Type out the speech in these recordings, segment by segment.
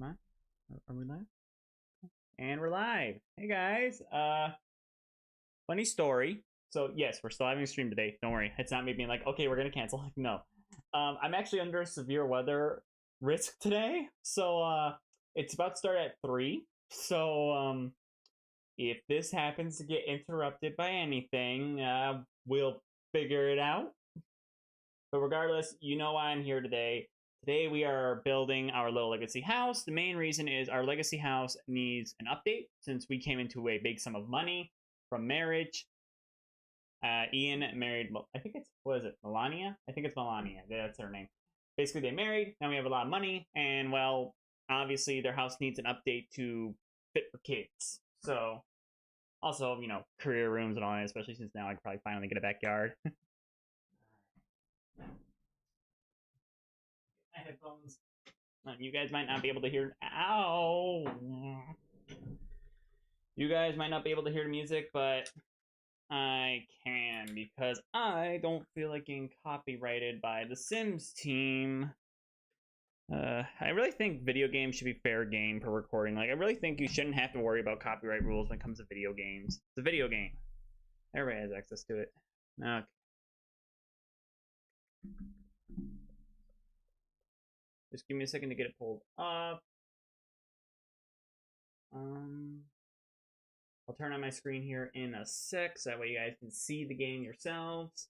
Come on. Are we live? And we're live. Hey guys. Funny story. So yes, we're still having a stream today. Don't worry. It's not me being like, okay, we're gonna cancel. No. I'm actually under severe weather risk today. So it's about to start at 3. So if this happens to get interrupted by anything, we'll figure it out. But regardless, you know why I'm here today. Today we are building our little legacy house. The main reason is our legacy house needs an update since we came into a big sum of money from marriage. Ian married, I think it's, what is it, Melania? I think it's Melania, that's her name. Basically they married, now we have a lot of money, and well, obviously their house needs an update to fit for kids. So, also, you know, career rooms and all that, especially since now I could probably finally get a backyard. My headphones. You guys might not be able to hear. Ow! You guys might not be able to hear the music, but I can because I don't feel like getting copyrighted by the Sims team. I really think video games should be fair game for recording. Like, I really think you shouldn't have to worry about copyright rules when it comes to video games. It's a video game. Everybody has access to it. Okay. Just give me a second to get it pulled up. I'll turn on my screen here in a sec, so that way you guys can see the game yourselves.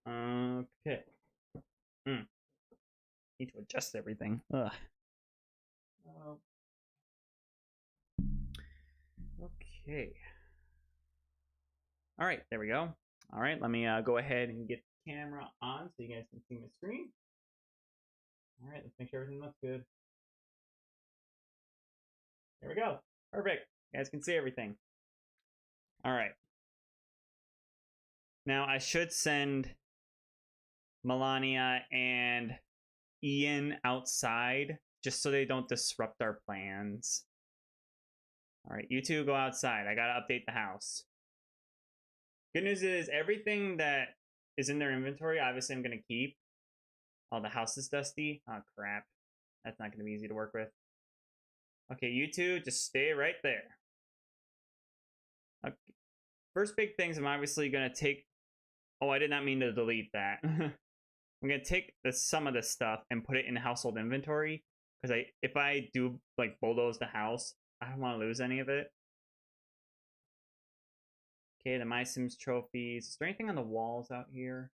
Okay. Need to adjust everything. Ugh. Okay. All right, there we go. All right, let me go ahead and get the camera on so you guys can see my screen. All right, let's make sure everything looks good. There we go. Perfect. You guys can see everything. All right. Now, I should send Melania and Ian outside just so they don't disrupt our plans. All right, you two go outside. I gotta update the house. Good news is everything that is in their inventory, obviously I'm gonna keep. Oh, the house is dusty. Oh, crap. That's not gonna be easy to work with. Okay, you two, just stay right there. Okay. First big things I'm obviously gonna take. Oh, I did not mean to delete that. I'm gonna take some of this stuff and put it in household inventory because if I do like bulldoze the house, I don't want to lose any of it. Okay, the My Sims trophies. Is there anything on the walls out here?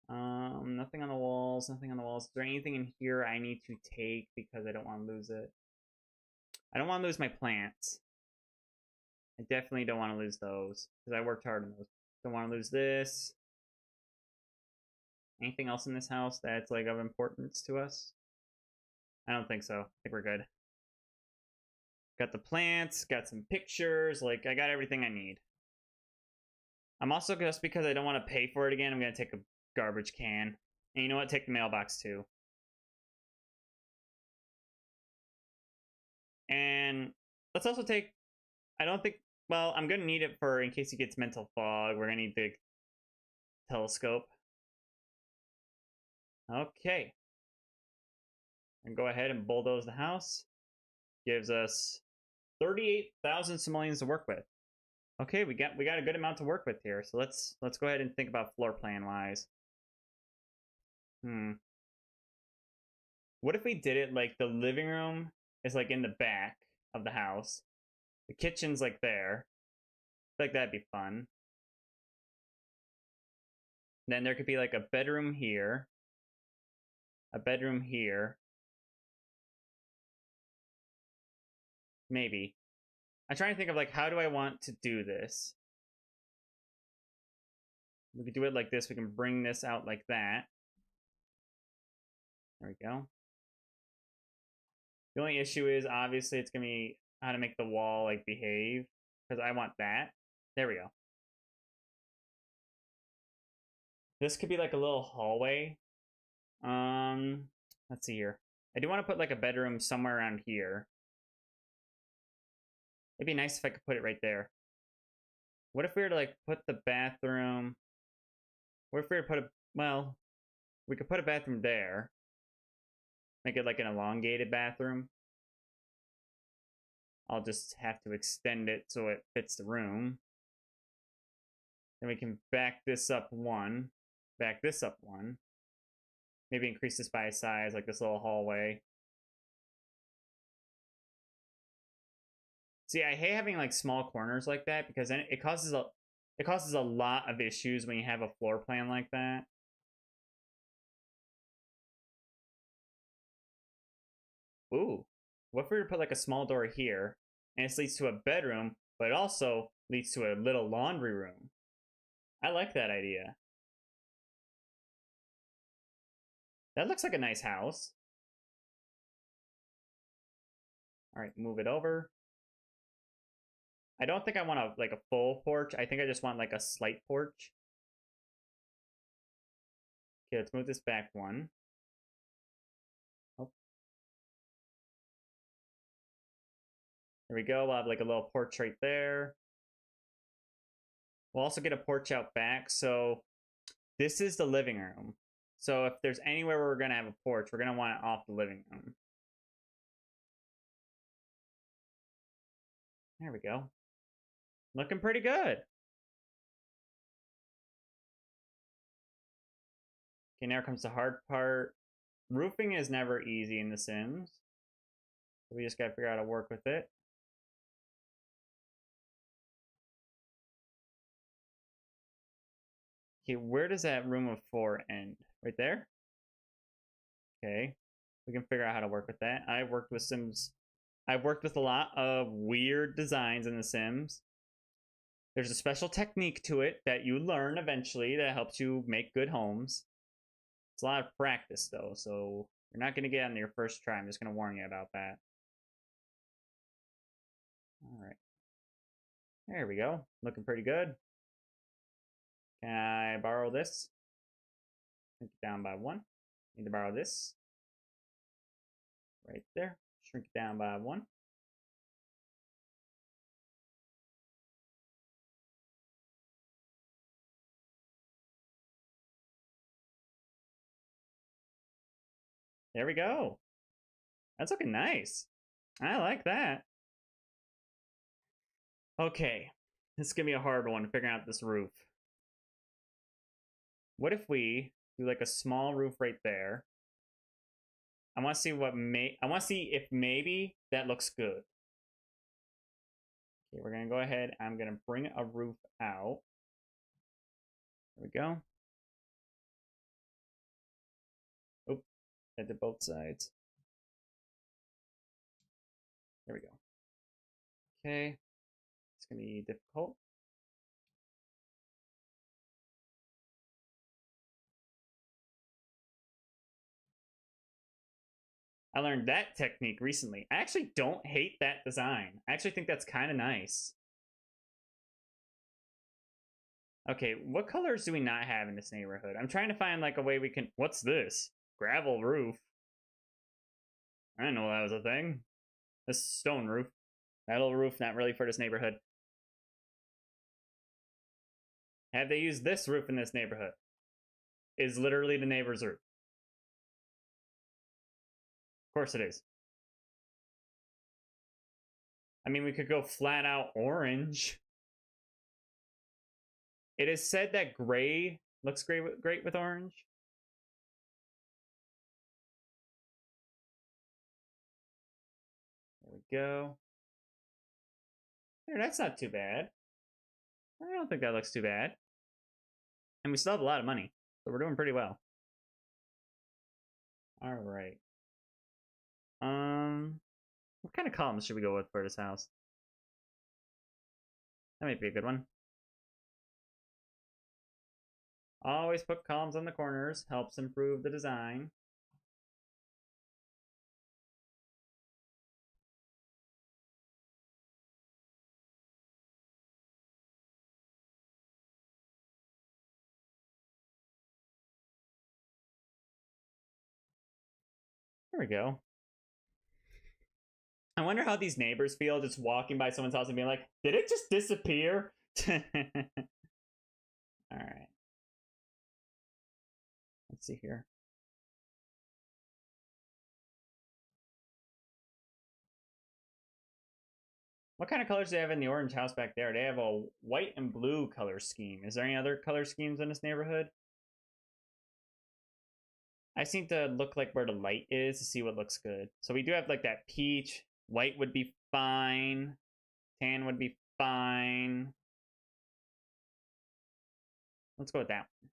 Nothing on the walls. Nothing on the walls. Is there anything in here I need to take because I don't want to lose it? I don't want to lose my plants. I definitely don't want to lose those because I worked hard on those. Don't want to lose this. Anything else in this house that's like of importance to us? I don't think so. I think we're good. Got the plants, got some pictures, like I got everything I need. I'm also, just because I don't want to pay for it again, I'm gonna take a garbage can. And you know what? Take the mailbox too. And let's also take, I don't think, well, I'm gonna need it for in case he gets mental fog. We're gonna need the telescope. Okay. And go ahead and bulldoze the house. Gives us 38,000 simoleons to work with. Okay, we got a good amount to work with here. So let's go ahead and think about floor plan wise. What if we did it like the living room is like in the back of the house, the kitchen's like there. I feel like that'd be fun. Then there could be like a bedroom here, a bedroom here. Maybe. I'm trying to think of like, how do I want to do this? We could do it like this. We can bring this out like that. There we go. The only issue is obviously it's gonna be how to make the wall like behave because I want that. There we go. This could be like a little hallway. Let's see here. I do want to put like a bedroom somewhere around here. It'd be nice if I could put it right there. What if we were to like put the bathroom What if we were to put a, well, we could put a bathroom there. Make it like an elongated bathroom. I'll just have to extend it so it fits the room. Then we can back this up one. Back this up one. Maybe increase this by a size, like this little hallway. See, I hate having like small corners like that because then it causes a lot of issues when you have a floor plan like that. Ooh, what if we were to put like a small door here, and this leads to a bedroom, but it also leads to a little laundry room. I like that idea. That looks like a nice house. All right, move it over. I don't think I want a full porch. I think I just want like a slight porch. Okay, let's move this back one. Oh. There we go. We'll have like a little porch right there. We'll also get a porch out back. So this is the living room. So if there's anywhere where we're going to have a porch, we're going to want it off the living room. There we go. Looking pretty good. Okay, now comes the hard part. Roofing is never easy in The Sims. So we just got to figure out how to work with it. Okay, where does that room of 4 end? Right there? Okay. We can figure out how to work with that. I've worked with Sims. I've worked with a lot of weird designs in The Sims. There's a special technique to it that you learn eventually that helps you make good homes. It's a lot of practice, though, so you're not going to get on your first try. I'm just going to warn you about that. All right. There we go. Looking pretty good. Can I borrow this? Shrink it down by 1. Need to borrow this. Right there. Shrink it down by 1. There we go. That's looking nice. I like that. Okay. This is going to be a hard one, figuring out this roof. What if we do like a small roof right there? I want to see I want to see if maybe that looks good. Okay, we're going to go ahead. I'm going to bring a roof out. There we go. Oh, I did both sides. There we go. Okay. It's going to be difficult. I learned that technique recently. I actually don't hate that design. I actually think that's kind of nice. Okay, what colors do we not have in this neighborhood? I'm trying to find like a way we can... What's this? Gravel roof. I didn't know that was a thing. This stone roof. Metal roof, not really for this neighborhood. Have they used this roof in this neighborhood? Is literally the neighbor's roof. Of course it is. I mean, we could go flat out orange. It is said that gray looks great with orange. There we go. There, that's not too bad. I don't think that looks too bad. And we still have a lot of money, so we're doing pretty well. All right. What kind of columns should we go with for this house? That might be a good one. Always put columns on the corners. Helps improve the design. There we go. I wonder how these neighbors feel just walking by someone's house and being like, did it just disappear? All right. Let's see here. What kind of colors do they have in the orange house back there? They have a white and blue color scheme. Is there any other color schemes in this neighborhood? I seem to look like where the light is to see what looks good. So we do have like that peach. White would be fine. Tan would be fine. Let's go with that one.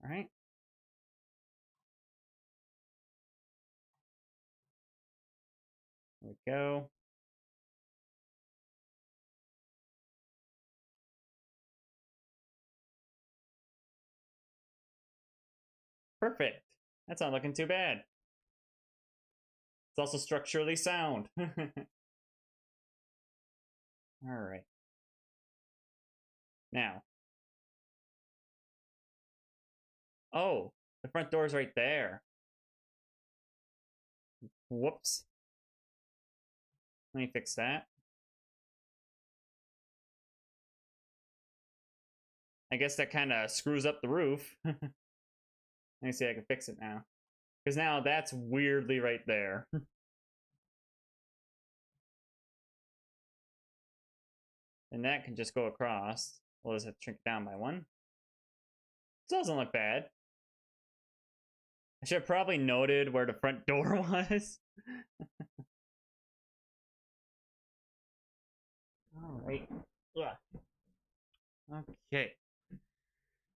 All right. There we go. Perfect. That's not looking too bad. It's also structurally sound. All right. Now. Oh, the front door's right there. Whoops. Let me fix that. I guess that kind of screws up the roof. Let me see if I can fix it now. Because now that's weirdly right there. And that can just go across. We'll just have to shrink it down by one. This doesn't look bad. I should have probably noted where the front door was. All right. Yeah. Okay.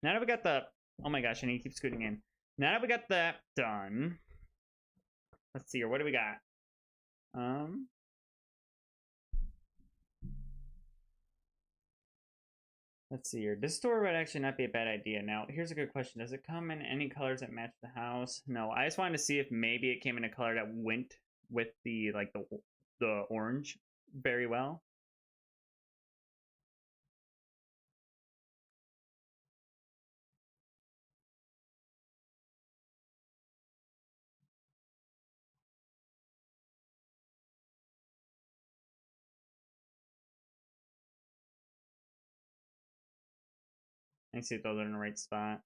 Now that we got the... Oh my gosh, I need to keep scooting in. Now that we got that done... Let's see here. What do we got? Let's see here. This door would actually not be a bad idea. Now, here's a good question. Does it come in any colors that match the house? No, I just wanted to see if maybe it came in a color that went with the like the orange very well. Let me see if those are in the right spot.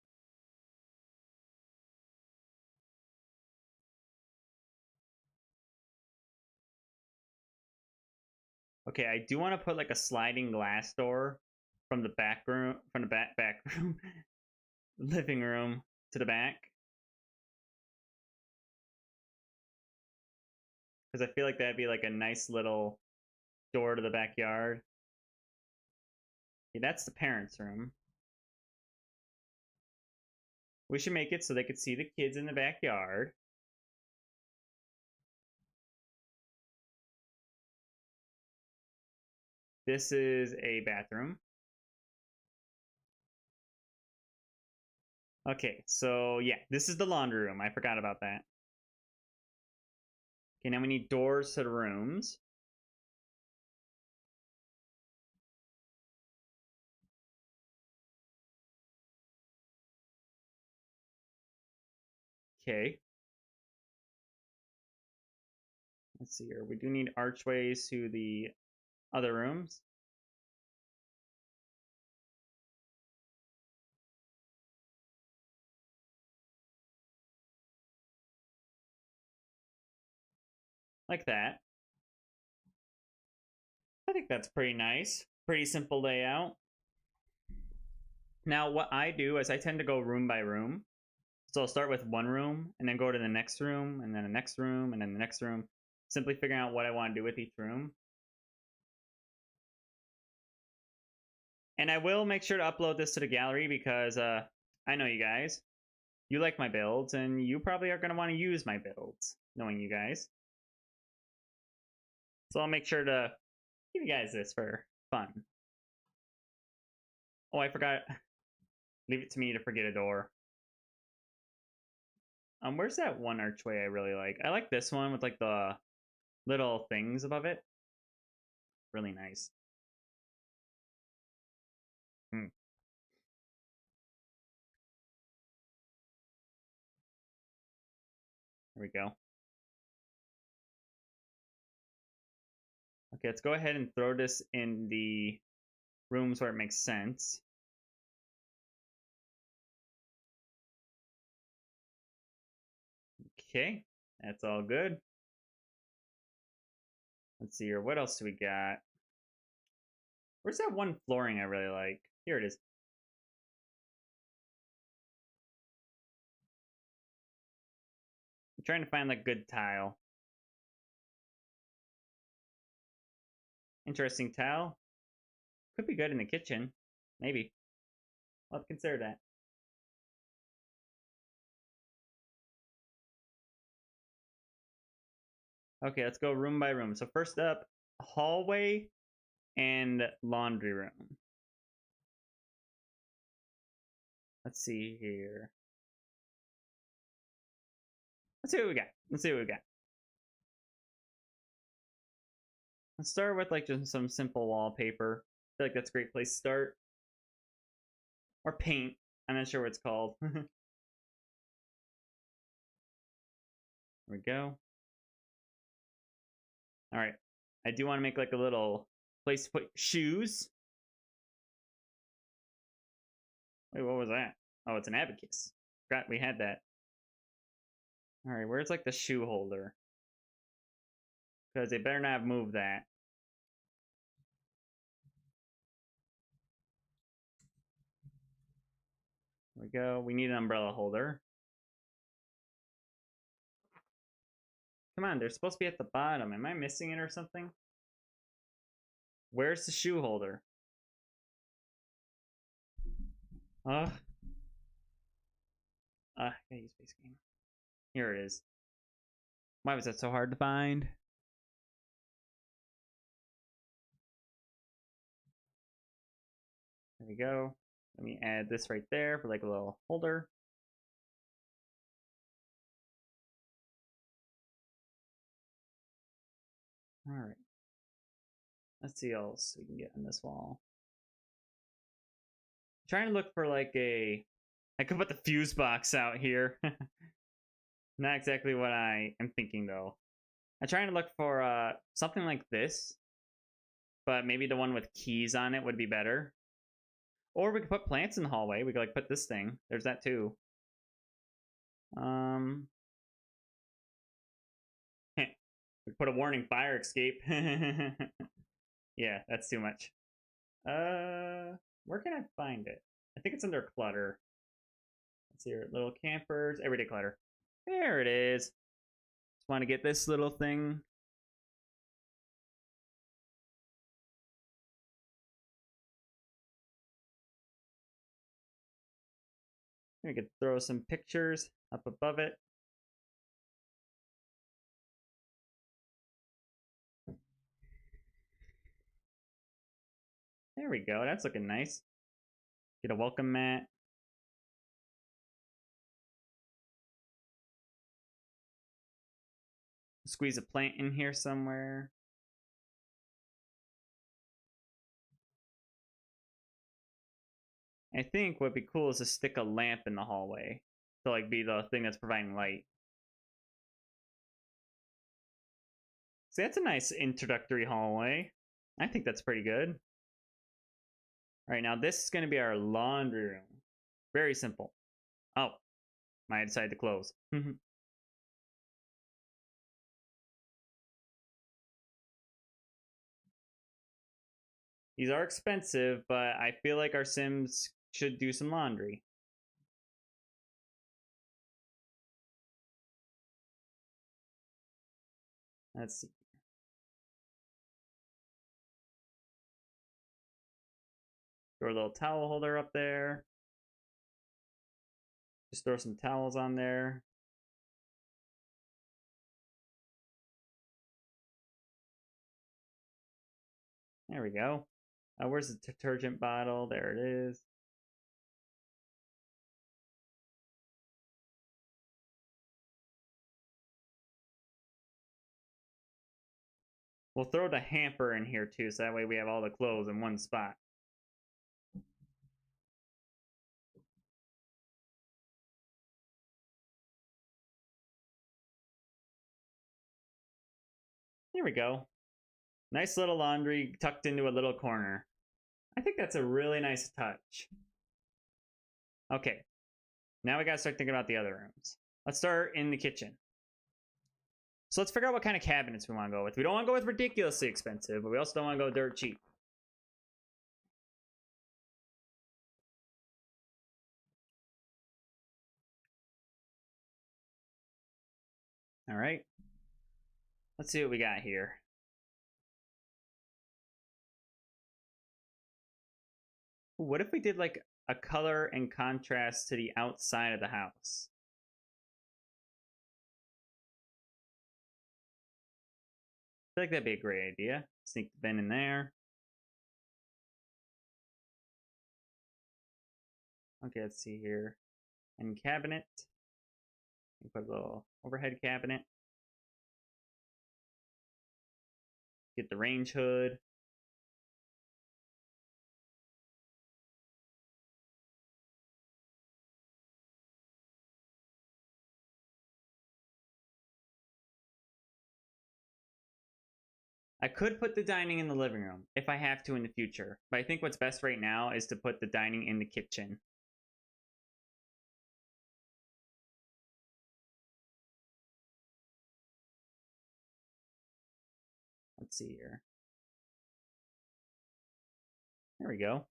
Okay, I do want to put like a sliding glass door from the back room, from the back room, living room to the back. Because I feel like that'd be like a nice little door to the backyard. Okay, that's the parents' room. We should make it so they could see the kids in the backyard. This is a bathroom. Okay, so yeah, this is the laundry room. I forgot about that. Okay, now we need doors to the rooms. Okay. Let's see here. We do need archways to the other rooms. Like that. I think that's pretty nice. Pretty simple layout. Now, what I do is I tend to go room by room. So I'll start with one room and then go to the next room and then the next room and then the next room. Simply figuring out what I want to do with each room. And I will make sure to upload this to the gallery because I know you guys. You like my builds and you probably are going to want to use my builds, knowing you guys. So I'll make sure to give you guys this for fun. Oh, I forgot. Leave it to me to forget a door. Where's that one archway I really like? I like this one with like the little things above it. Really nice. Hmm. There we go. Okay, let's go ahead and throw this in the rooms where it makes sense. Okay, that's all good. Let's see here. What else do we got? Where's that one flooring I really like? Here it is. I'm trying to find like good tile. Interesting tile. Could be good in the kitchen. Maybe. I'll have to consider that. Okay, let's go room by room. So first up, hallway and laundry room. Let's see here. Let's see what we got. Let's see what we got. Let's start with like just some simple wallpaper. I feel like that's a great place to start. Or paint. I'm not sure what it's called. There we go. All right. I do want to make like a little place to put shoes. Wait, what was that? Oh, it's an abacus. Forgot we had that. All right, where's like the shoe holder? Because they better not have moved that. There we go. We need an umbrella holder. Come on, they're supposed to be at the bottom. Am I missing it or something? Where's the shoe holder? Ugh. I gotta use base game. Here it is. Why was that so hard to find? There we go. Let me add this right there for like a little holder. All right. Let's see what else we can get on this wall. I'm trying to look for like a... I could put the fuse box out here. Not exactly what I am thinking though. I'm trying to look for something like this, but maybe the one with keys on it would be better. Or we could put plants in the hallway. We could like put this thing. There's that too. We put a warning fire escape. Yeah, that's too much. Where can I find it? I think it's under clutter. Let's see here. Little campers, everyday clutter. There it is. Just want to get this little thing. We could throw some pictures up above it. There we go. That's looking nice. Get a welcome mat. Squeeze a plant in here somewhere. I think what'd be cool is to stick a lamp in the hallway to like be the thing that's providing light. So that's a nice introductory hallway. I think that's pretty good. All right, now this is going to be our laundry room. Very simple. Oh, I decided to close. These are expensive, but I feel like our Sims should do some laundry. Let's see. Throw a little towel holder up there. Just throw some towels on there. There we go. Where's the detergent bottle? There it is. We'll throw the hamper in here too, so that way we have all the clothes in one spot. Here we go. Nice little laundry tucked into a little corner. I think that's a really nice touch. Okay, now we gotta start thinking about the other rooms. Let's start in the kitchen. So let's figure out what kind of cabinets we want to go with. We don't want to go with ridiculously expensive, but we also don't want to go dirt cheap. All right. Let's see what we got here. What if we did like a color and contrast to the outside of the house? I feel like that'd be a great idea. Sneak the bin in there. Okay, let's see here. And cabinet. Put a little overhead cabinet. Get the range hood. I could put the dining in the living room if I have to in the future, but I think what's best right now is to put the dining in the kitchen. Let's see here. There we go.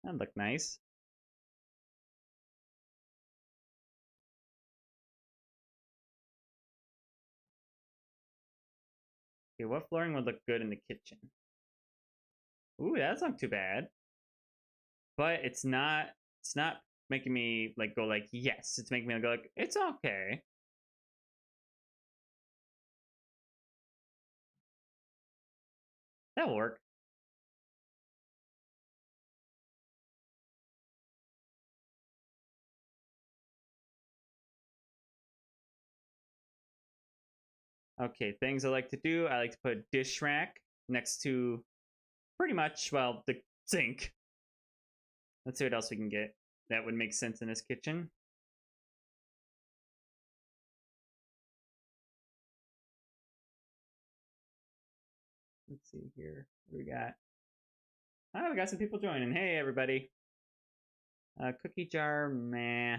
That'd look nice. Okay, what flooring would look good in the kitchen? Ooh, that's not too bad. But it's not making me like go like yes. It's making me go like it's okay. That'll work. Okay, things I like to do. I like to put a dish rack next to pretty much, well, the sink. Let's see what else we can get that would make sense in this kitchen. Let's see here. What do we got? Oh, we got some people joining. Hey, everybody. Cookie jar, meh.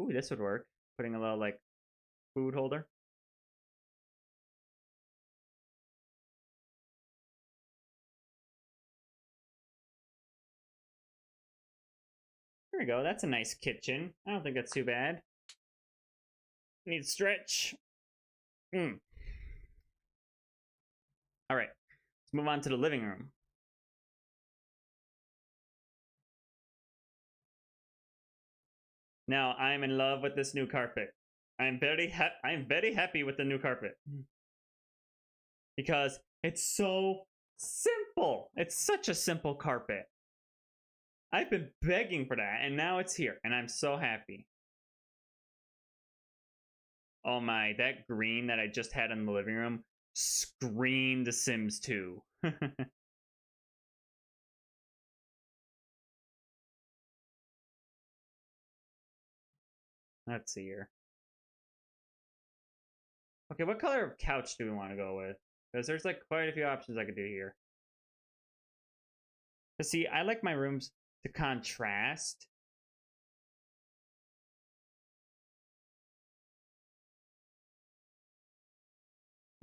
Ooh, this would work. Putting a little, like, food holder. There we go. That's a nice kitchen. I don't think that's too bad. Need stretch. All right. Let's move on to the living room. Now, I'm in love with this new carpet. I'm very happy with the new carpet. Because it's so simple. It's such a simple carpet. I've been begging for that, and now it's here, and I'm so happy. Oh my, that green that I just had in the living room screamed The Sims 2. Let's see here. Okay, what color of couch do we want to go with? Because there's like quite a few options I could do here. Because see, I like my rooms to contrast.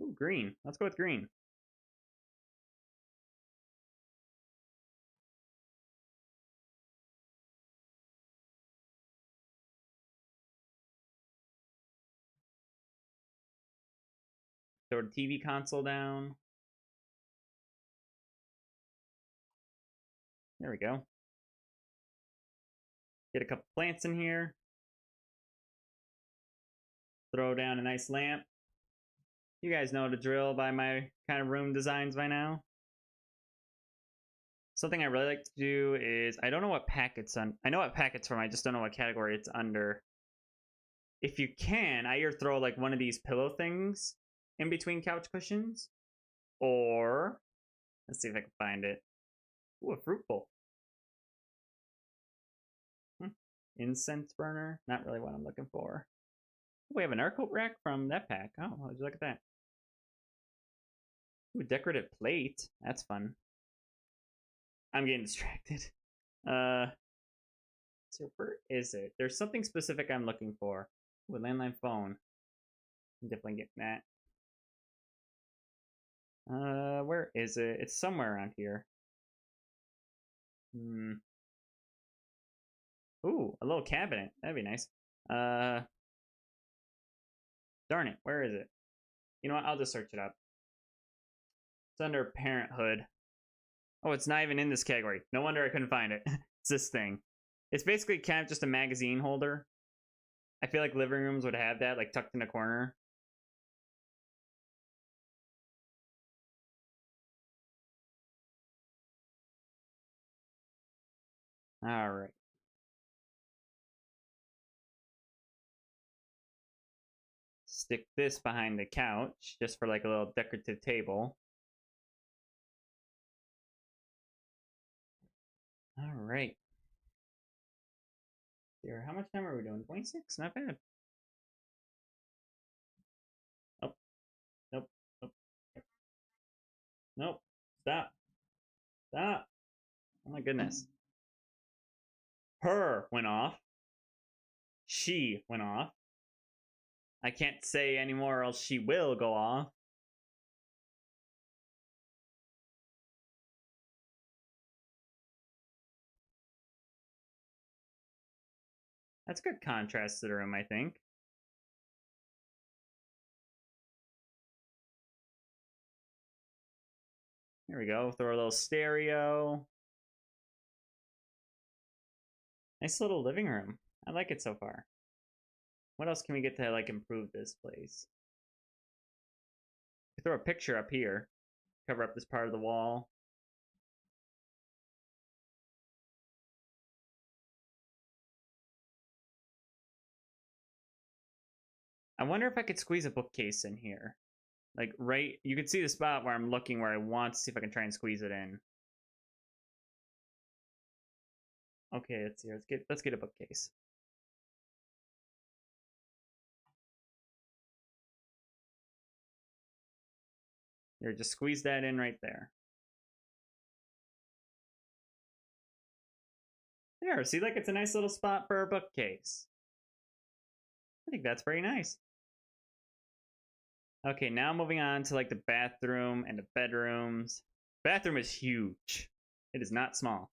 Ooh, green. Let's go with green. Throw the TV console down. There we go. Get a couple plants in here. Throw down a nice lamp. You guys know the drill by my kind of room designs by now. Something I really like to do is, I don't know what pack it's on. I know what pack it's from, I just don't know what category it's under. If you can, I either throw like one of these pillow things in between couch cushions, or let's see if I can find it. Ooh, a fruit bowl. incense burner. Not really what I'm looking for. We have an air coat rack from that pack. Oh, look at that. Ooh, decorative plate. That's fun. I'm getting distracted. So where is it? There's something specific I'm looking for. Ooh, a landline phone. I'm definitely getting that. Where is it? It's somewhere around here. Ooh, a little cabinet. That'd be nice. Darn it. Where is it? You know what? I'll just search it up. It's under Parenthood. Oh, it's not even in this category. No wonder I couldn't find it. It's this thing. It's basically kind of just a magazine holder. I feel like living rooms would have that, like tucked in a corner. All right. Stick this behind the couch just for like a little decorative table. All right. Here, how much time are we doing? 26? Not bad. Nope. Nope. Nope. Nope. Stop. Stop. Oh my goodness. Her went off. She went off. I can't say anymore or else she will go off. That's good contrast to the room, I think. Here we go. Throw a little stereo. Nice little living room. I like it so far. What else can we get to like improve this place? Throw a picture up here. Cover up this part of the wall. I wonder if I could squeeze a bookcase in here. Like right, you can see the spot where I'm looking where I want to see if I can try and squeeze it in. Okay, let's see. Let's get a bookcase. Here, just squeeze that in right there. There, see, like it's a nice little spot for a bookcase. I think that's very nice. Okay, now moving on to like the bathroom and the bedrooms. Bathroom is huge. It is not small.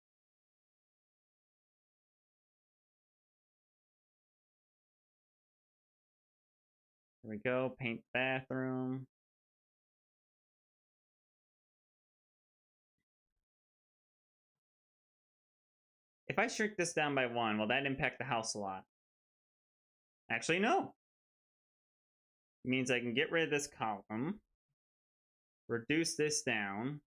Here we go, paint bathroom. If I shrink this down by 1, will that impact the house a lot? Actually, no. It means I can get rid of this column, reduce this down.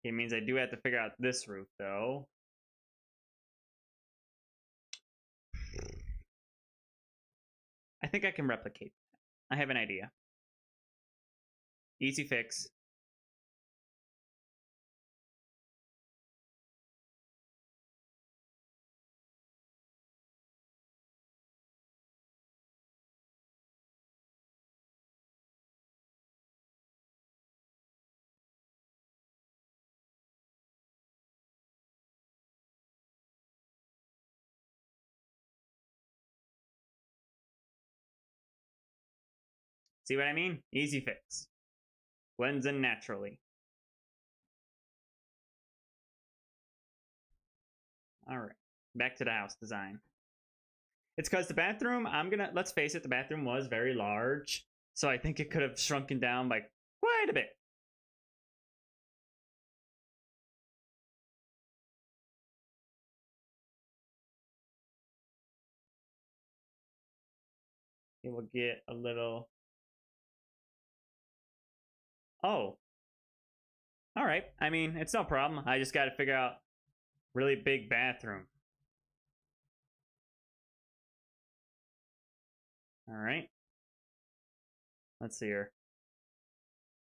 It means I do have to figure out this roof, though. I think I can replicate that. I have an idea. Easy fix. See what I mean? Easy fix. Blends in naturally. All right, back to the house design. It's because the bathroom, let's face it, the bathroom was very large. So I think it could have shrunken down by quite a bit. It will get a little... Oh. All right. I mean, it's no problem. I just got to figure out really big bathroom. All right. Let's see here.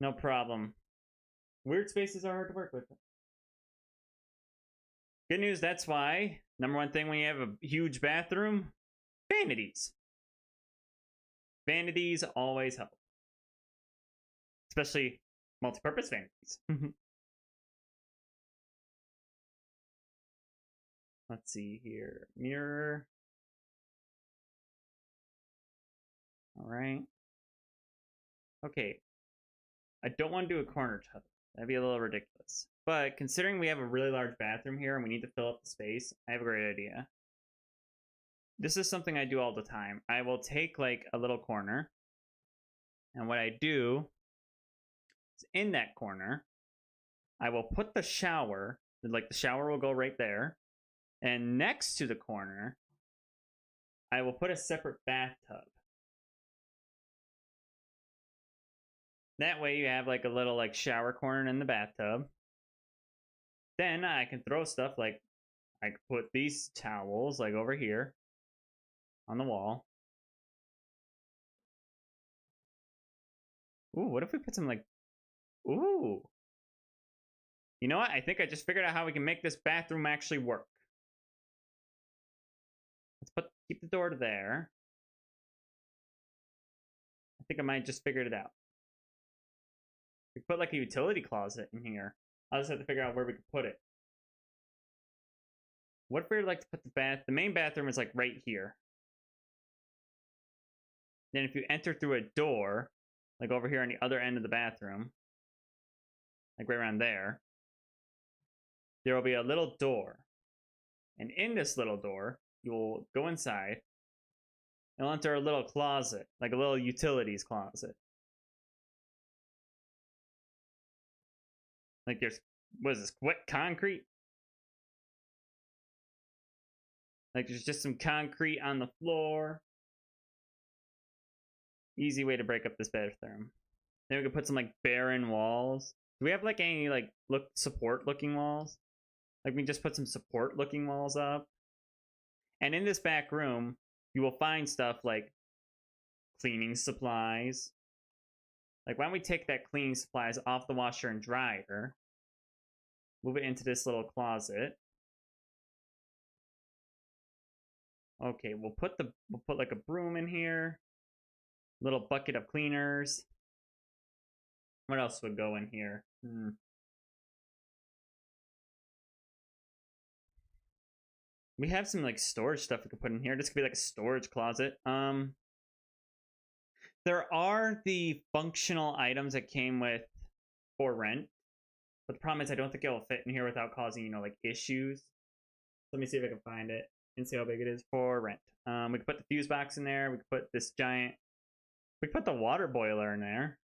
No problem. Weird spaces are hard to work with. Good news, that's why. Number one thing when you have a huge bathroom, vanities. Vanities always help. Especially multi-purpose vanities. Let's see here. Mirror. All right. Okay. I don't want to do a corner tub. That'd be a little ridiculous. But considering we have a really large bathroom here and we need to fill up the space, I have a great idea. This is something I do all the time. I will take like a little corner, and what I do is in that corner, I will put the shower, like the shower will go right there, and next to the corner, I will put a separate bathtub. That way you have like a little like shower corner in the bathtub. Then I can throw stuff like I could put these towels like over here on the wall. Ooh, what if we put some like, ooh. You know what? I think I just figured out how we can make this bathroom actually work. Let's keep the door to there. I think I might just figured it out. We could put like a utility closet in here. I'll just have to figure out where we could put it. What if we would like to put the main bathroom is like right here. Then if you enter through a door, like over here on the other end of the bathroom, like right around there, there will be a little door. And in this little door, you'll go inside. You'll enter a little closet, like a little utilities closet. Like there's, what is this, wet concrete? Like there's just some concrete on the floor. Easy way to break up this bathroom. Then we could put some like barren walls. Do we have like any like support looking walls? Like we just put some support looking walls up. And in this back room, you will find stuff like cleaning supplies. Like why don't we take that cleaning supplies off the washer and dryer, move it into this little closet. Okay, we'll put like a broom in here. Little bucket of cleaners. What else would go in here? We have some like storage stuff we could put in here. This could be like a storage closet. There are the functional items that came with for rent, but the problem is I don't think it will fit in here without causing, you know, like issues. Let me see if I can find it and see how big it is for rent. We could put the fuse box in there. We could put this giant. We could put the water boiler in there.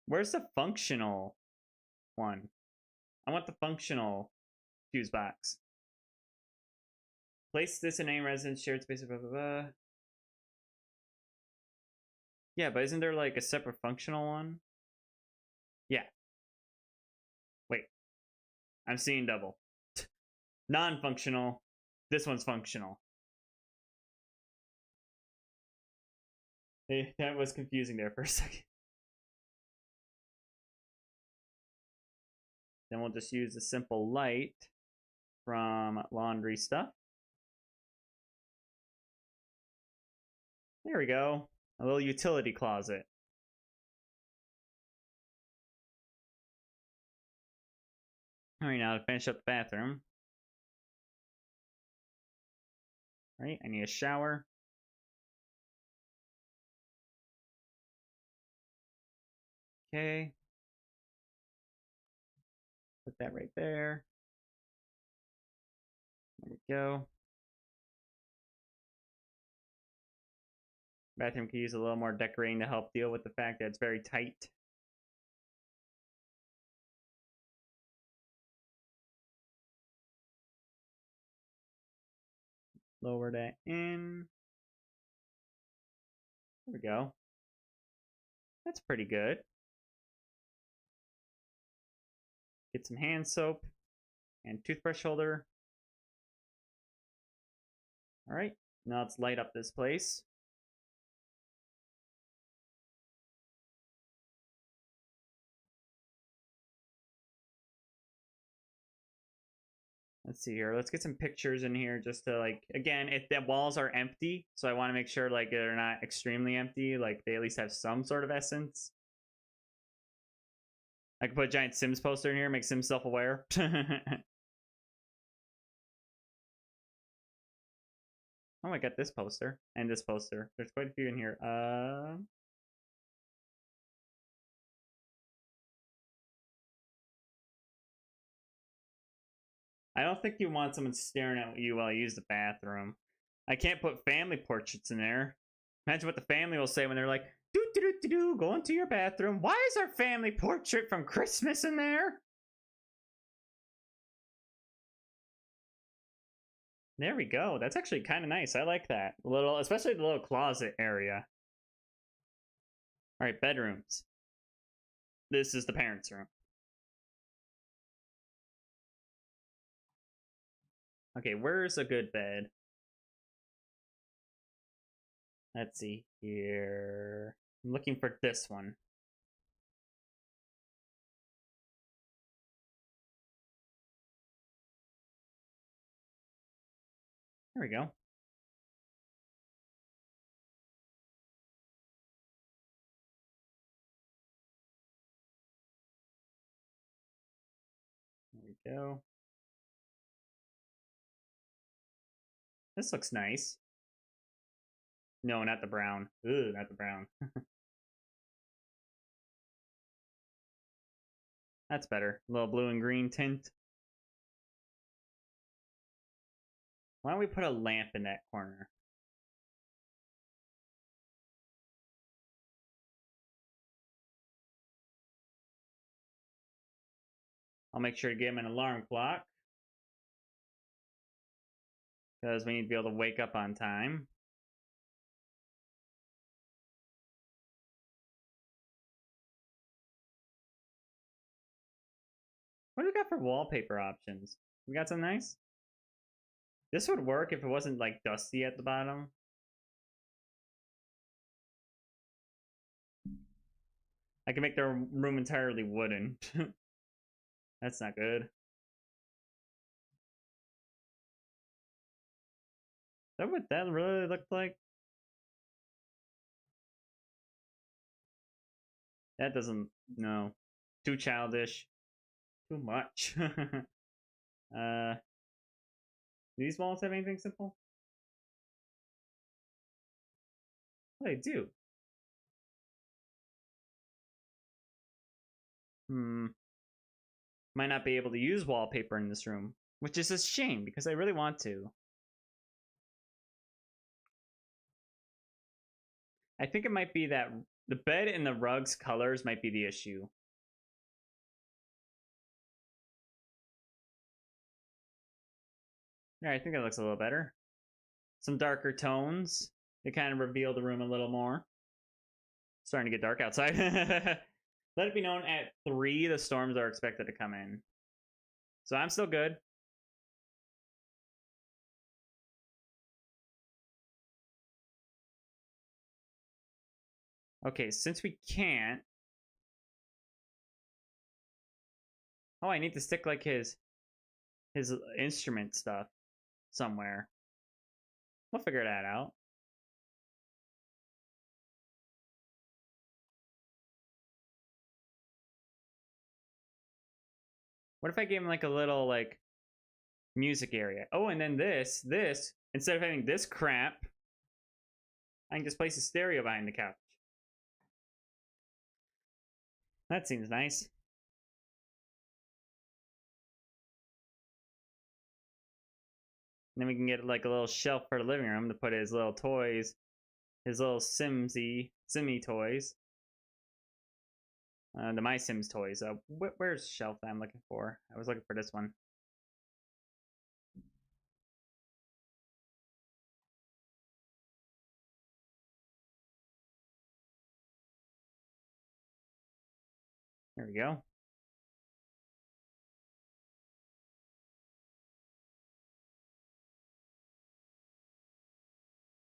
Where's the functional one? I want the functional fuse box. Place this in any residence, shared space, blah, blah, blah. Yeah, but isn't there like a separate functional one? Yeah. Wait. I'm seeing double. Non-functional. This one's functional. That was confusing there for a second. Then we'll just use a simple light from laundry stuff. There we go. A little utility closet. All right, now to finish up the bathroom. All right, I need a shower. Okay. Put that right there. There we go. Bathroom could use a little more decorating to help deal with the fact that it's very tight. Lower that in. There we go. That's pretty good. Get some hand soap and toothbrush holder. All right, now let's light up this place. Let's see here. Let's get some pictures in here just to like, again, if the walls are empty, so I want to make sure like they're not extremely empty, like they at least have some sort of essence. I could put a giant Sims poster in here, make Sims self-aware. Oh, I got this poster and this poster. There's quite a few in here. I don't think you want someone staring at you while you use the bathroom. I can't put family portraits in there. Imagine what the family will say when they're like, do do do do do, go into your bathroom. Why is our family portrait from Christmas in there? There we go. That's actually kind of nice. I like that. A little, especially the little closet area. All right, bedrooms. This is the parents' room. Okay, where's a good bed? Let's see here. I'm looking for this one. There we go. There we go. This looks nice. No, not the brown. Ooh, not the brown. That's better. A little blue and green tint. Why don't we put a lamp in that corner? I'll make sure to give him an alarm clock, because we need to be able to wake up on time. What do we got for wallpaper options? We got some nice? This would work if it wasn't like dusty at the bottom. I can make their room entirely wooden. That's not good. Is that what that really looked like? That doesn't, no. Too childish. Too much. Do these walls have anything simple? Oh, they do. Might not be able to use wallpaper in this room, which is a shame because I really want to. I think it might be that the bed and the rug's colors might be the issue. Yeah, I think that looks a little better. Some darker tones to kind of reveal the room a little more. Starting to get dark outside. Let it be known at 3, the storms are expected to come in. So I'm still good. Okay, since we can't... Oh, I need to stick like his instrument stuff somewhere. We'll figure that out. What if I gave him like a little like music area? Oh, and then this, instead of having this crap, I can just place a stereo behind the couch. That seems nice. And then we can get like a little shelf for the living room to put his little toys, his little Simmy toys. The My Sims toys. Where's the shelf that I'm looking for? I was looking for this one. There we go.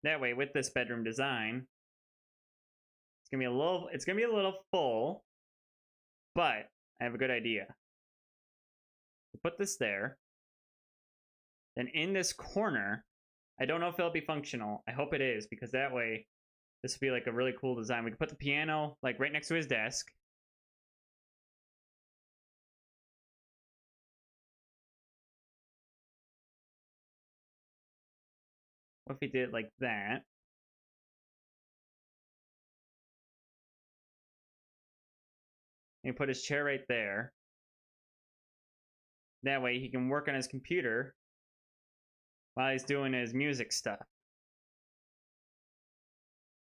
That way, with this bedroom design, it's gonna be a little full, but I have a good idea. We'll put this there. Then in this corner, I don't know if it'll be functional. I hope it is, because that way this would be like a really cool design. We could put the piano like right next to his desk. What if we did it like that? And put his chair right there. That way he can work on his computer while he's doing his music stuff.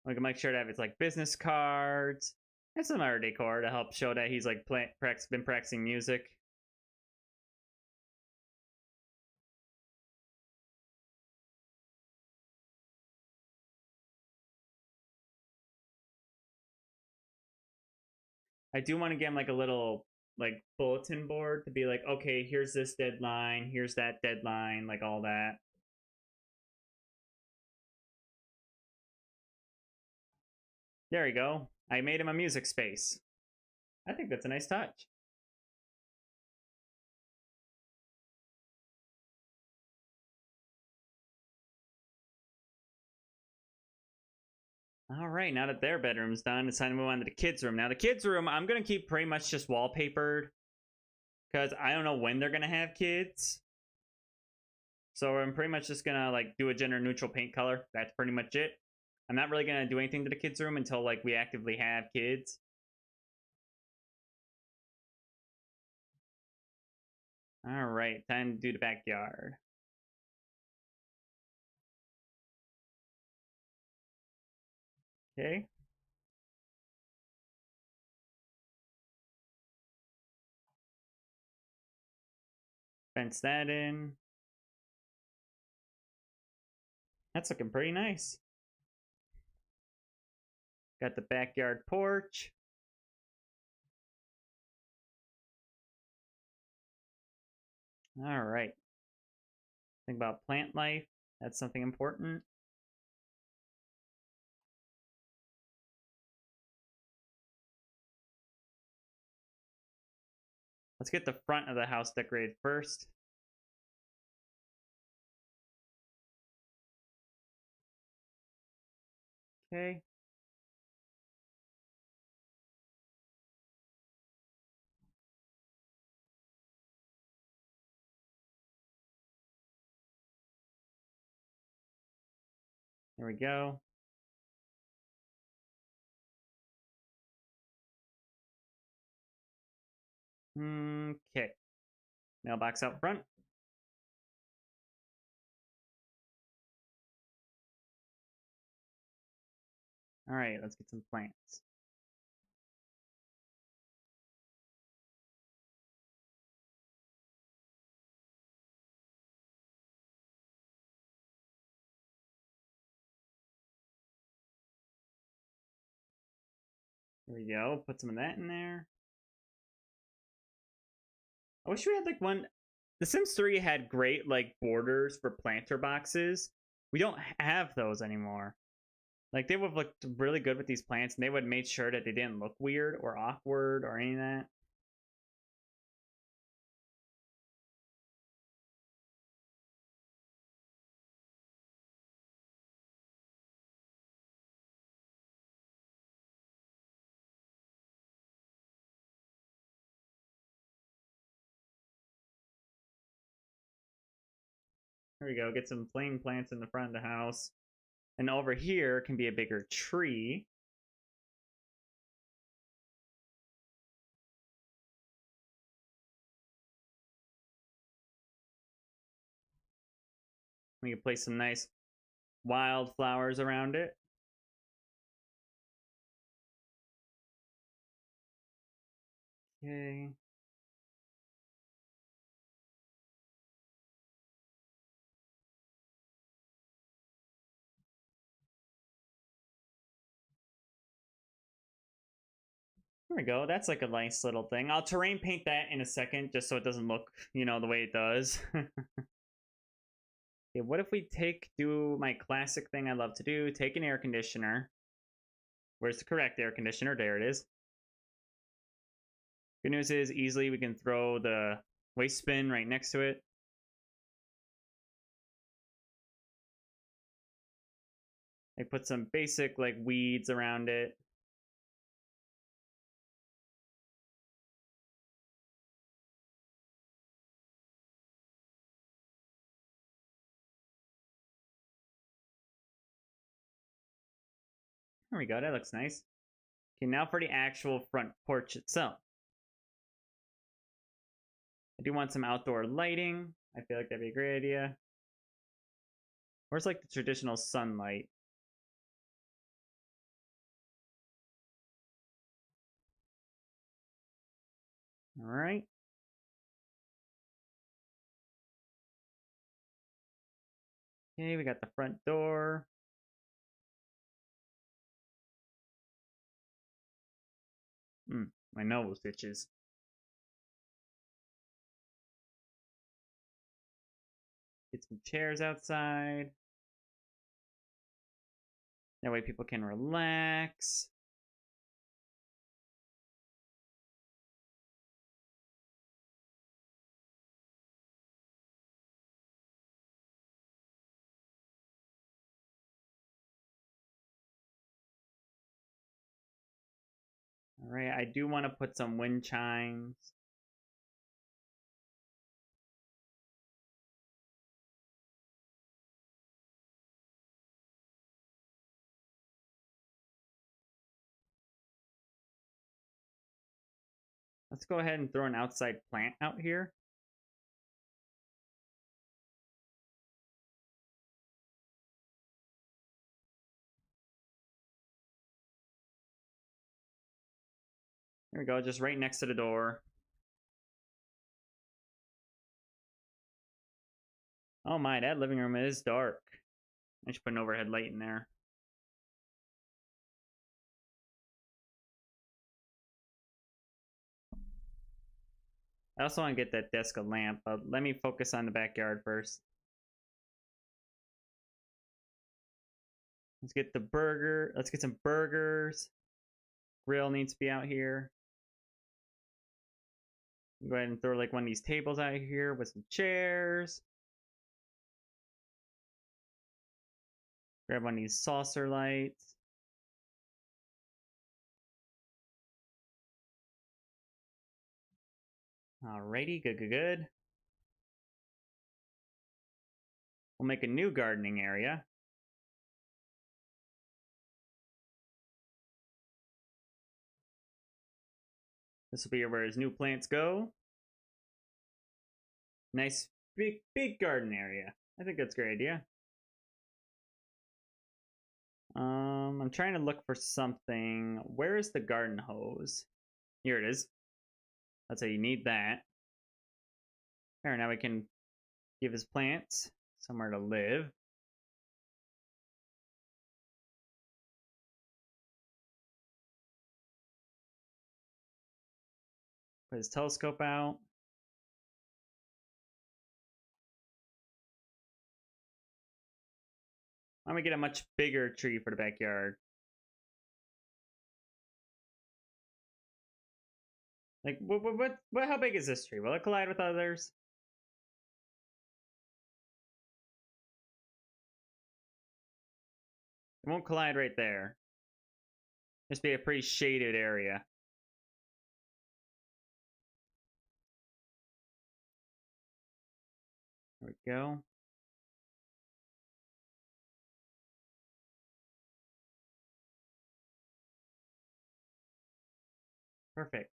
We can make sure to have his like business cards and some other decor to help show that he's like been practicing music. I do want to get him like a little like bulletin board to be like, okay, here's this deadline, here's that deadline, like all that. There we go. I made him a music space. I think that's a nice touch. All right, now that their bedroom's done, it's time to move on to the kids' room. Now, the kids' room, I'm going to keep pretty much just wallpapered because I don't know when they're going to have kids. So I'm pretty much just going to like do a gender neutral paint color. That's pretty much it. I'm not really going to do anything to the kids' room until like we actively have kids. All right, time to do the backyard. Okay. Fence that in. That's looking pretty nice. Got the backyard porch. All right. Think about plant life. That's something important. Let's get the front of the house decorated first. Okay. There we go. Okay. Mailbox out front. All right, let's get some plants. There we go. Put some of that in there. I wish we had like one. The Sims 3 had great like borders for planter boxes. We don't have those anymore. Like they would have looked really good with these plants, and they would have made sure that they didn't look weird or awkward or any of that. There we go. Get some plain plants in the front of the house. And over here can be a bigger tree. We can place some nice wildflowers around it. Okay. There we go. That's like a nice little thing. I'll terrain paint that in a second just so it doesn't look, the way it does. Okay, what if we do my classic thing I love to do, take an air conditioner. Where's the correct air conditioner? There it is. Good news is easily we can throw the waste bin right next to it. Like put some basic like weeds around it. There we go, that looks nice. Okay, now for the actual front porch itself. I do want some outdoor lighting. I feel like that'd be a great idea. Where's like the traditional sunlight? All right. Okay, we got the front door. My nose itches. Get some chairs outside. That way people can relax. All right, I do want to put some wind chimes. Let's go ahead and throw an outside plant out here. There we go, just right next to the door. Oh my, that living room is dark. I should put an overhead light in there. I also want to get that desk a lamp, but let me focus on the backyard first. Let's get the burger. Let's get some burgers. Grill needs to be out here. Go ahead and throw like one of these tables out here with some chairs. Grab one of these saucer lights. Alrighty, good. We'll make a new gardening area. This will be where his new plants go. Nice big garden area. I think that's a great idea. I'm trying to look for something. Where is the garden hose? Here it is. That's how you need that. There, now we can give his plants somewhere to live. Put his telescope out. Why don't we get a much bigger tree for the backyard? Like, what, how big is this tree? Will it collide with others? It won't collide right there. Just be a pretty shaded area. There we go. Perfect.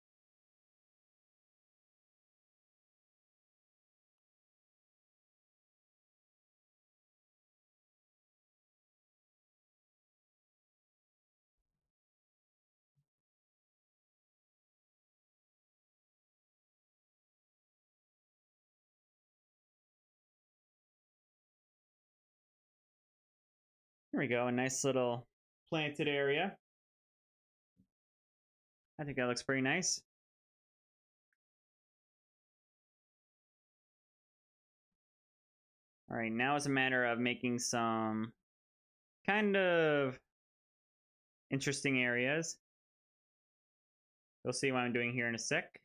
Here we go, a nice little planted area. I think that looks pretty nice. All right, now it's a matter of making some kind of interesting areas. You'll see what I'm doing here in a sec.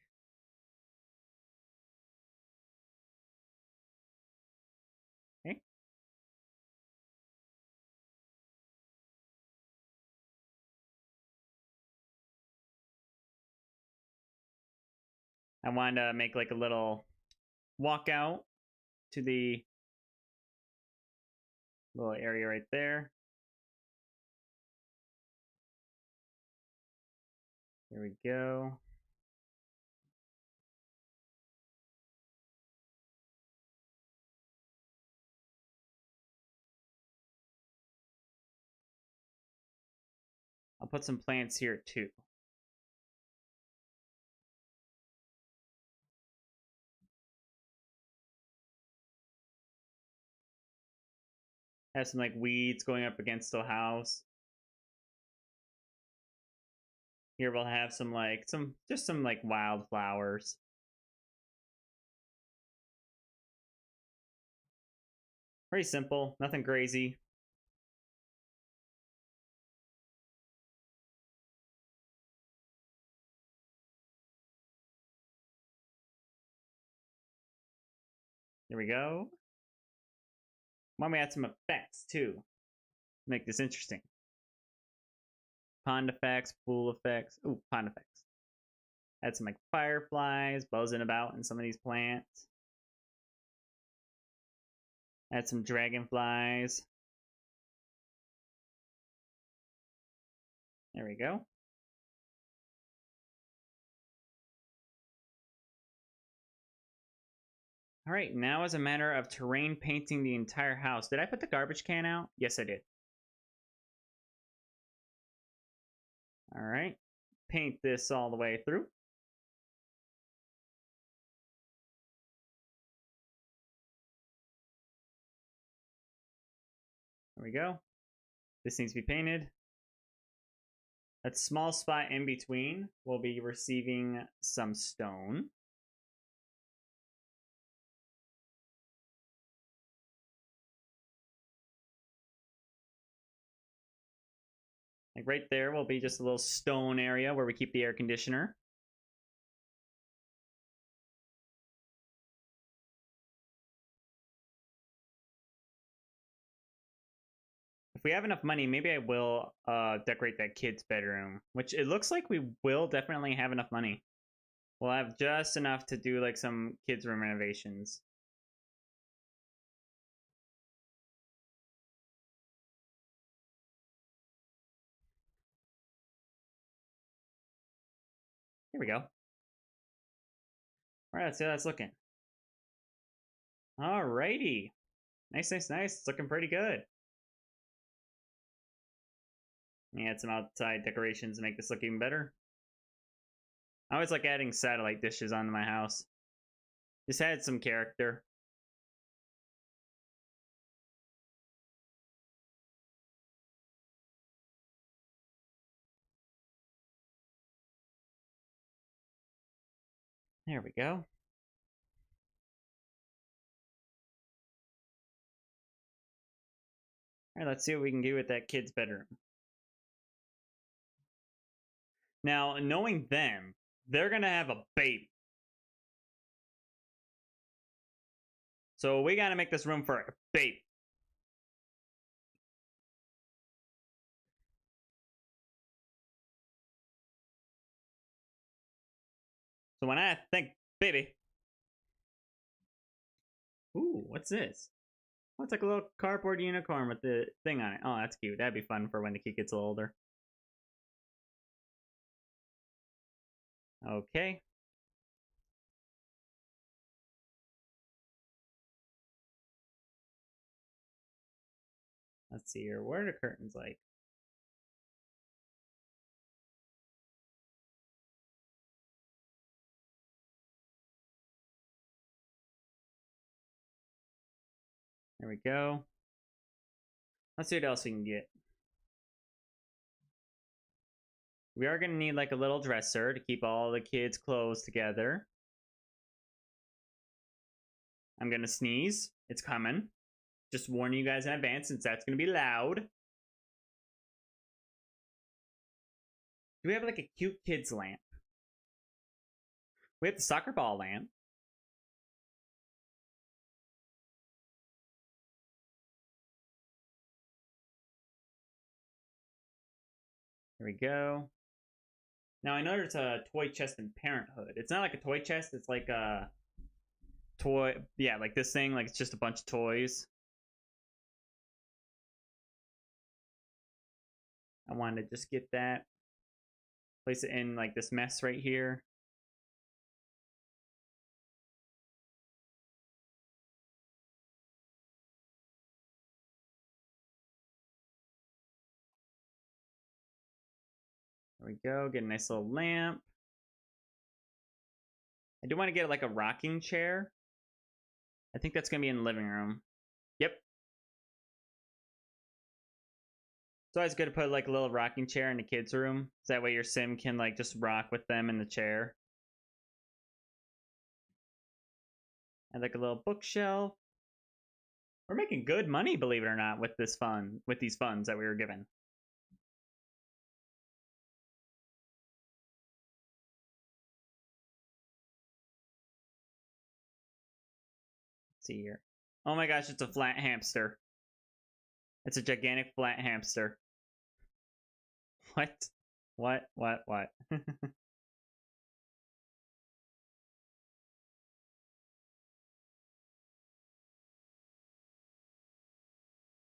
Okay. I wanted to make like a little walkout to the little area right there. There we go. I'll put some plants here too. Have some like weeds going up against the house. Here we'll have some like just some like wildflowers. Pretty simple, nothing crazy. There we go. Why don't we add some effects too? Make this interesting. Pond effects, pool effects. Ooh, pond effects. Add some like fireflies buzzing about in some of these plants. Add some dragonflies. There we go. All right, now is a matter of terrain painting the entire house. Did I put the garbage can out? Yes, I did. All right, paint this all the way through. There we go. This needs to be painted. That small spot in between will be receiving some stone. Like right there will be just a little stone area where we keep the air conditioner. If we have enough money, maybe I will decorate that kid's bedroom, which it looks like we will definitely have enough money. We'll have just enough to do like some kids' room renovations. Here we go. All right, let's see how that's looking. All righty. Nice, nice, nice. It's looking pretty good. Let me add some outside decorations to make this look even better. I always like adding satellite dishes onto my house. Just add some character. There we go. All right, let's see what we can do with that kid's bedroom. Now, knowing them, they're going to have a baby. So we got to make this room for a baby. So when I think baby. Ooh, what's this? Oh, it's like a little cardboard unicorn with the thing on it. Oh, that's cute. That'd be fun for when the kid gets a little older. Okay. Let's see here. What are the curtains like? There we go. Let's see what else we can get. We are going to need like a little dresser to keep all the kids' clothes together. I'm going to sneeze. It's coming. Just warning you guys in advance since that's going to be loud. Do we have like a cute kids lamp? We have the soccer ball lamp. There we go. Now I know there's a toy chest in Parenthood. It's not like a toy chest. It's like a toy. Yeah, like this thing. Like it's just a bunch of toys. I wanted to just get that. Place it in like this mess right here. There we go. Get a nice little lamp. I do want to get like a rocking chair. I think that's going to be in the living room. Yep. So it's good to put like a little rocking chair in the kids' room. So that way your sim can like just rock with them in the chair. And like a little bookshelf. We're making good money, believe it or not, with this fund, with these funds that we were given. Let's see here. Oh my gosh, it's a flat hamster. It's a gigantic flat hamster. What? What? All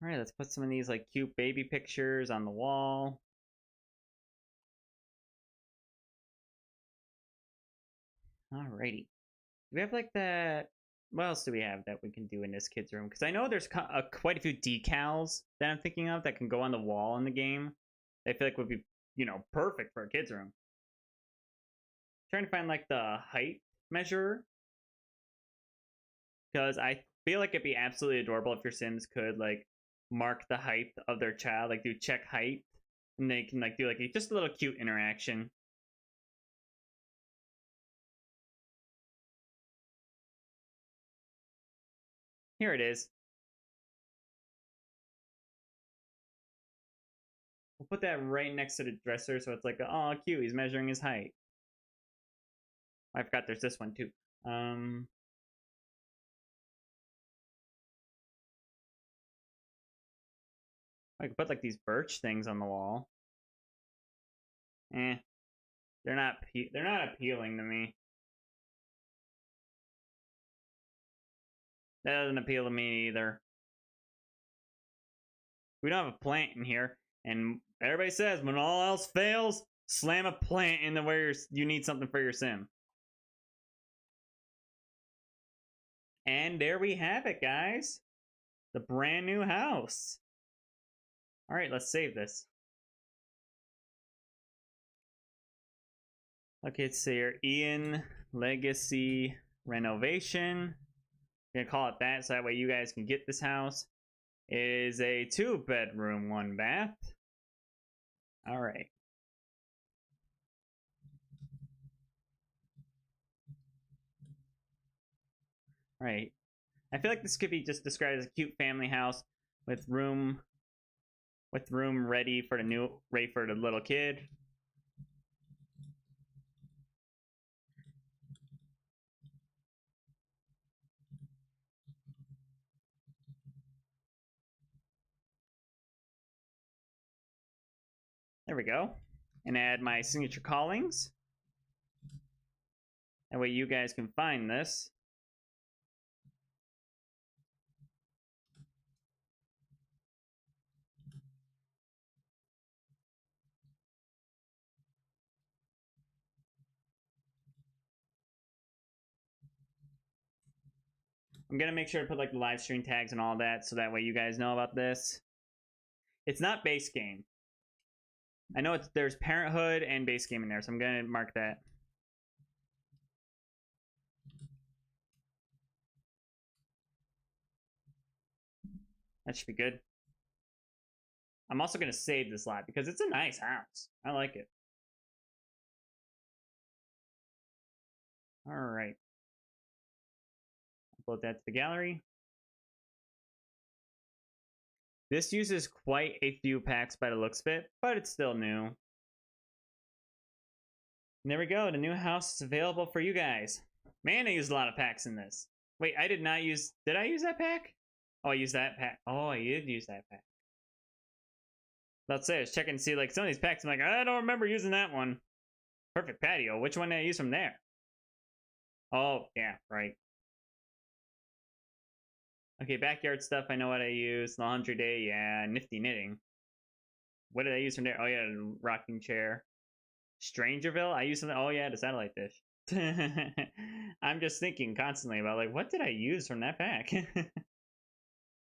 right, let's put some of these like cute baby pictures on the wall. Alrighty. Do we have like that? What else do we have that we can do in this kid's room? Because I know there's quite a few decals that I'm thinking of that can go on the wall in the game. I feel like would be, perfect for a kid's room. Trying to find like the height measure. Because I feel like it'd be absolutely adorable if your Sims could like mark the height of their child, like do check height, and they can like do like just a little cute interaction. Here it is. We'll put that right next to the dresser so it's like, oh, cute, he's measuring his height. I forgot there's this one too. I could put like these birch things on the wall. They're not appealing to me. That doesn't appeal to me either. We don't have a plant in here, and everybody says when all else fails, slam a plant into where you need something for your sim. And there we have it, guys. The brand new house. All right, let's save this. Okay, let's see here. Ian Legacy Renovation. I'm gonna call it that so that way you guys can get this house. It is a 2-bedroom, 1-bath. All right. All right. I feel like this could be just described as a cute family house with room ready for the little kid. There we go. And add my signature callings. That way you guys can find this. I'm gonna make sure to put like the live stream tags and all that so that way you guys know about this. It's not base game. I know there's Parenthood and base game in there, so I'm gonna mark that. That should be good. I'm also gonna save this lot because it's a nice house. I like it. All right. Upload that to the gallery. This uses quite a few packs by the looks of it, but it's still new. And there we go. The new house is available for you guys. Man, I used a lot of packs in this. Wait, I did not use... Did I use that pack? Oh, I used that pack. Oh, I did use that pack. Let's say I was checking to see, like, some of these packs, I'm like, I don't remember using that one. Perfect patio. Which one did I use from there? Oh, yeah, right. Okay, backyard stuff. I know what I use. Laundry day. Yeah, nifty knitting. What did I use from there? Oh, yeah, rocking chair. Strangerville. I used something. Oh, yeah, the satellite dish. I'm just thinking constantly about, like, what did I use from that pack?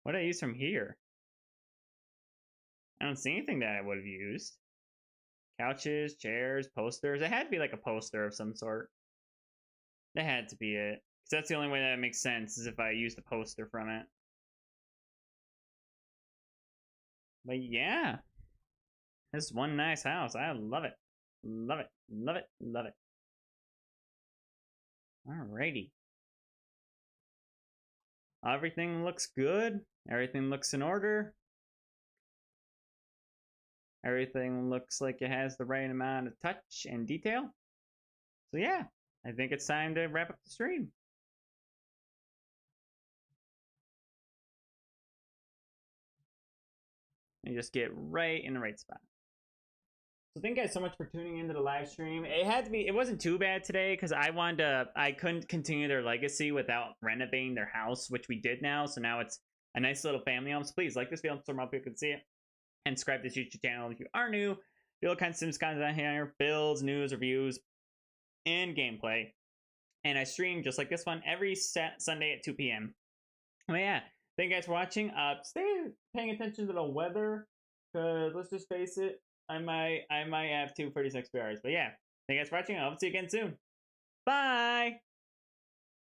What did I use from here? I don't see anything that I would have used. Couches, chairs, posters. It had to be like a poster of some sort. That had to be it. Because that's the only way that makes sense, is if I used a poster from it. But yeah. This is one nice house. I love it. Love it. Love it. Love it. Alrighty. Everything looks good. Everything looks in order. Everything looks like it has the right amount of touch and detail. So yeah, I think it's time to wrap up the stream. And just get right in the right spot. So thank you guys so much for tuning into the live stream. It had to be, it wasn't too bad today because I couldn't continue their legacy without renovating their house, which we did now. So now it's a nice little family home. So please like this video so more people can see it. And subscribe to this YouTube channel if you are new. All kinds of Sims content here, builds, news, reviews, and gameplay. And I stream just like this one every Sunday at 2 p.m. Oh yeah, thank you guys for watching. Stay paying attention to the weather, cause let's just face it, I might have 2 36 BRs. But yeah, thank you guys for watching. I'll see you again soon. Bye.